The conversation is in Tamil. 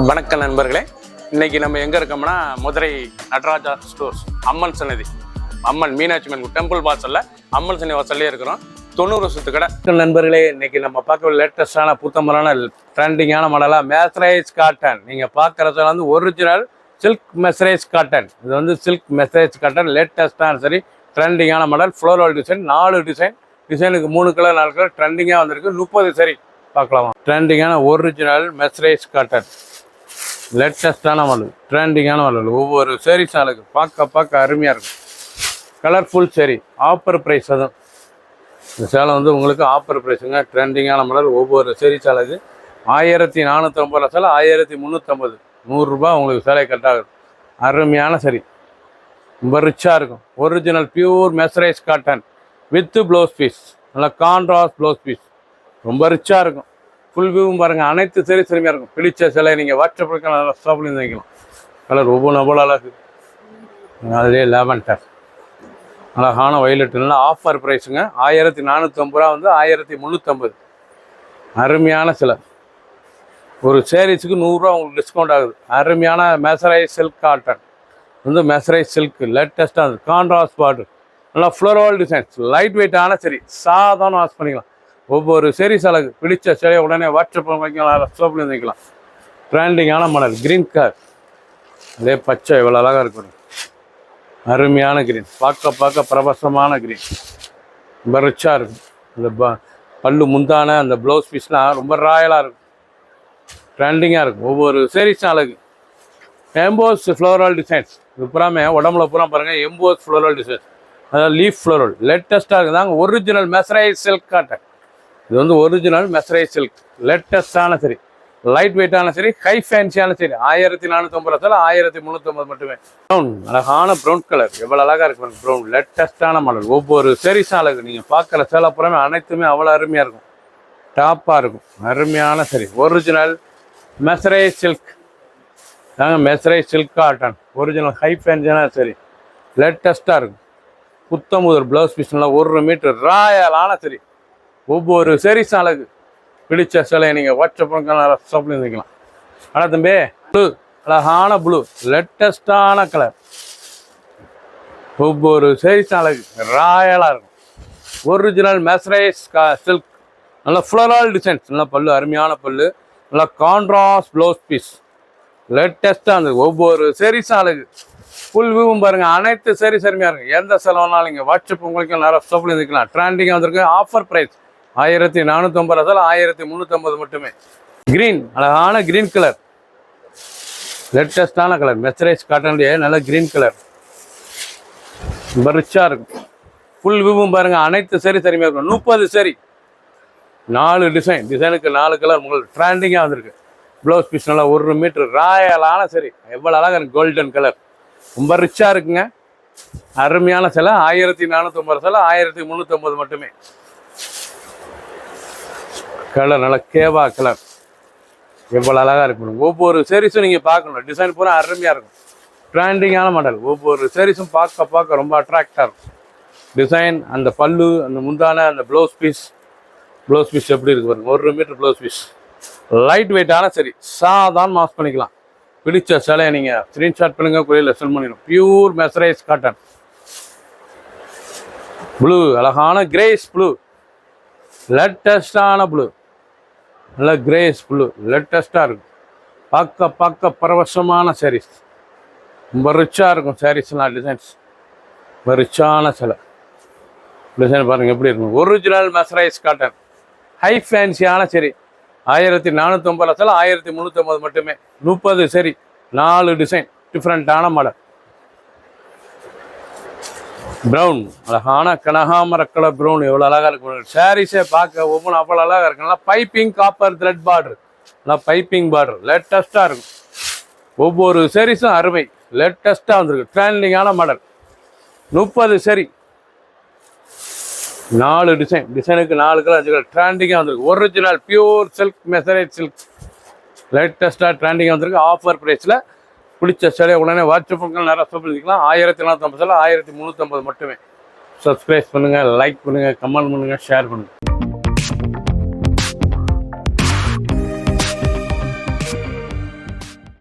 வணக்கம் நண்பர்களே, இன்னைக்கு நம்ம எங்க இருக்கோம்னா மதுரை நடராஜா ஸ்டோர்ஸ் அம்மன் சன்னதி, அம்மன் மீனாட்சி அம்மன் டெம்பிள் வாசல்ல அம்மன் சன்னதி வாசல்லே இருக்கிறோம். 90 வருஷத்து கடை. நண்பர்களே, இன்னைக்கு நம்ம பார்க்க லேட்டஸ்டான புத்தம்பரான ட்ரெண்டிங்கான மாடலா மெஸ்ரைஸ் காட்டன். நீங்க பார்க்கறதுல வந்து ஒரிஜினல் சில்க் மெஸ்ரைஸ் காட்டன். இது வந்து சில்க் மெஸ்ரைஸ் காட்டன் லேட்டஸ்டான சரி ட்ரெண்டிங்கான மாடல். ஃப்ளோரல் டிசைன் 4 டிசைனுக்கு 3 கலர் 4 கலர் ட்ரெண்டிங்காக வந்திருக்கு. 30 சரி பார்க்கலாமா. ட்ரெண்டிங்கான ஒரிஜினல் மெஸ்ரைஸ் காட்டன் லேட்டஸ்டான மாடல், ட்ரெண்டிங்கான மாடல். ஒவ்வொரு சேரீஸ் ஆளுக்கு பார்க்க அருமையாக இருக்கும். கலர்ஃபுல் சரி, ஆஃபர் ப்ரைஸ். அதுவும் இந்த சேலை வந்து உங்களுக்கு ஆஃபர் ப்ரைஸுங்க. ட்ரெண்டிங்கான மாடல். ஒவ்வொரு சேரீஸ் ஆளுக்கு 1450 சேலை 1350, 100 ரூபா உங்களுக்கு சேலை கட்டாகும். அருமையான சரி, ரொம்ப ரிச்சாக இருக்கும். Original pure mercerised cotton with blouse piece, நல்லா கான்ட்ராஸ்ட் ப்ளவுஸ் பீஸ், ரொம்ப ரிச்சாக இருக்கும். ஃபுல் வியூவும் பாருங்கள், அனைத்து சரி சரிமையாக இருக்கும். பிடிச்ச சிலை நீங்கள் வாட்ஸ்அப்பில் நல்லா ஸ்டாப்லேருந்து வைக்கலாம். கலர் ஒவ்வொன்று அவ்வளோ அழகு. அதுலேயே லேவண்டர் அழகான வயலட்டுன்னா ஆஃபர் ப்ரைஸுங்க. 1450 ரூபா வந்து 1350. அருமையான சிலை. ஒரு சேரீஸுக்கு 100 ரூபா உங்களுக்கு டிஸ்கவுண்ட் ஆகுது. அருமையான மெஸ்ரைஸ் சில்க் காட்டன் வந்து மெஸ்ரைஸ் சில்க் லேட்டஸ்ட்டாக கான்ட்ராஸ்ட் பார்டர், நல்லா ஃப்ளோரல் டிசைன்ஸ், லைட் வெயிட்டான சரி சாதாரண வாஷ் பண்ணிக்கலாம். ஒவ்வொரு சேரீஸ் அழகு. பிடிச்ச சேலையை உடனே வாட்ஸ்அப் வைக்கலாம், ஸ்டோப்லேருந்து வைக்கலாம். ட்ரெண்டிங்கான மாடல் கிரீன் கலர், அதே பச்சை இவ்வளோ அழகாக இருக்கும். அருமையான கிரீன், பார்க்க பிரபசமான கிரீன், ரொம்ப ரிச்சாக இருக்கும். இந்த பல்லு முந்தான அந்த ப்ளவுஸ் பீஸ்லாம் ரொம்ப ராயலாக இருக்கும். ட்ரெண்டிங்காக இருக்கும். ஒவ்வொரு சேரீஸும் அழகு. எம்போஸ் ஃப்ளோரல் டிசைன்ஸ், இது பூராமே உடம்புல பூரா பாருங்கள். எம்போஸ் ஃப்ளோரல் டிசைன்ஸ், அதாவது லீஃப் ஃப்ளோரல் லேட்டஸ்ட்டாக இருக்குதாங்க. Original mercerised silk cotton. இது வந்து ஒரிஜினல் மெஸ்ரைஸ் சில்க் லேட்டஸ்டான சரி, லைட் வெயிட்டான சரி, ஹை ஃபேன்சியான சரி. 1450 சேலை 1350 மட்டுமே. ப்ரௌன், அழகான ப்ரௌன் கலர், எவ்வளோ அழகாக இருக்கு ப்ரௌன். லேட்டஸ்டான மாடல். ஒவ்வொரு சேரீஸும் அழகு. நீங்கள் பார்க்குற சேலை புறமே அனைத்துமே அவ்வளோ அருமையாக இருக்கும். டாப்பாக இருக்கும். அருமையான சரி, ஒரிஜினல் மெஸ்ரைஸ் சில்க் தாங்க. Mercerised silk cotton original high ஃபேன்சியான சரி, லேட்டஸ்ட்டாக இருக்கும். புத்தமுதல் ப்ளவுஸ் பீஸ் நல்லா 1 மீட்டர் ராயலான சரி. ஒவ்வொரு சேரீஸ் அழகு. பிடிச்ச சிலையை நீங்கள் வாட்ஸ்அப் ஸ்டாப்லேருந்து வைக்கலாம். ஆனால் தம்பி, ப்ளூ, அழகான ப்ளூ லேட்டஸ்டான கலர். ஒவ்வொரு சேரீஸ் அழகு ராயலாக இருக்கும். ஒரிஜினல் மெஸ்ரைஸ் சில்க், நல்லா ஃப்ளோரல் டிசைன்ஸ், நல்லா பல்லு அருமையான பல்லு, நல்லா கான்ட்ராஸ்ட் ப்ளவுஸ் பீஸ் லேட்டஸ்ட்டாக இருந்தது. ஒவ்வொரு சேரீஸும் அழகு. ஃபுல் வியூவும் பாருங்கள். அனைத்து சேரீஸ் அருமையாக இருக்கும். எந்த செலவுனாலும் நீங்கள் வாட்ஸ்அப் உங்களுக்கு நிறைய ஸ்டாப்லேருந்து வைக்கலாம். ட்ரெண்டிங்காக வந்திருக்கு. ஆஃபர் ப்ரைஸ் 1450 சேலை 1350 மட்டுமே. கிரீன், அழகான கிரீன் கலர், லேட்டஸ்டான கலர். மெஸ்ரைஸ் காட்டன்லேயே நல்ல கிரீன் கலர், ரொம்ப ரிச்சாக இருக்கும். ஃபுல் வியூவும் பாருங்கள். அனைத்து சரி சரிமையாக இருக்கும். 30 சரி, 4 டிசைனுக்கு 4 கலர் உங்களுக்கு ட்ரெண்டிங்காக வந்திருக்கு. ப்ளவுஸ் பீஸ் நல்லா 1 மீட்டர் ராயலான சரி, எவ்வளோ அழகாக இருக்குது. கோல்டன் கலர், ரொம்ப ரிச்சாக இருக்குங்க. அருமையான சிலை. 1450 சேலை 1350 மட்டுமே. கலர் நல்லா கேவா கலர், எவ்வளோ அழகாக இருக்கும். ஒவ்வொரு சேரீஸும் நீங்கள் பார்க்கணும். டிசைன் பூரா அருமையாக இருக்கும். ட்ரெண்டிங்கான மாடல். ஒவ்வொரு சேரீஸும் பார்க்க ரொம்ப அட்ராக்டாக இருக்கும். டிசைன், அந்த பல்லு, அந்த முந்தான அந்த ப்ளவுஸ் பீஸ் எப்படி இருக்கு பாருங்க. 1 மீட்டர் ப்ளவுஸ் பீஸ், லைட் வெயிட்டான சரி, சாதாரண வாஷ் பண்ணிக்கலாம். பிடிச்ச சிலையை நீங்கள் ஸ்க்ரீன்ஷாட் பண்ணுங்க, குறையில் சென்ட் பண்ணிடணும். பியூர் மெஸ்ரைஸ் காட்டன் ப்ளூ, அழகான கிரேஸ் ப்ளூ, லேட்டஸ்டான ப்ளூ, நல்ல கிரேஸ் ப்ளூ லேட்டஸ்ட்டாக இருக்கும். பார்க்க பரவசமான சாரீஸ், ரொம்ப ரிச்சாக இருக்கும். சாரீஸ்லாம் டிசைன்ஸ் ரொம்ப ரிச்சான சிலை. டிசைன் பாருங்கள் எப்படி இருக்கும். ஒரிஜினல் மெஸ்ரைஸ் காட்டன் ஹை ஃபேன்சியான சரி, 1450 சேலை 1350 மட்டுமே. 30 சரி, 4 டிசைன், டிஃப்ரெண்ட்டான மாடல். ப்ரௌன், அழகான கனகாமர கலர் ப்ரௌன், எவ்வளோ அழகாக இருக்கும். சாரீஸே பார்க்க ஒவ்வொன்றும் அவ்வளோ அழகாக இருக்கு. நல்லா பைப்பிங் காப்பர் த்ரெட் பார்டர், நல்லா பைப்பிங் பார்டர் லேட்டஸ்ட்டாக இருக்கும். ஒவ்வொரு சாரீஸும் அருமை, லேட்டஸ்ட்டாக வந்திருக்கு. ட்ரெண்டிங்கான மாடல். 30 சரி, 4 டிசைனுக்கு 4 கலர் 5 கலர் ட்ரெண்டிங்காக வந்திருக்கு. Original pure silk mercerised silk லேட்டஸ்ட்டாக ட்ரெண்டிங்காக வந்திருக்கு. ஆஃபர் ப்ரைஸில். பிடிச்ச சிலையை உடனே வாட்ஸ்அப் நிறைய பண்ணிக்கலாம். 1450 சேலை 1350 மட்டுமே. சப்ஸ்கிரைப் பண்ணுங்கள், லைக் பண்ணுங்கள், கமெண்ட் பண்ணுங்கள், ஷேர் பண்ணுங்கள்.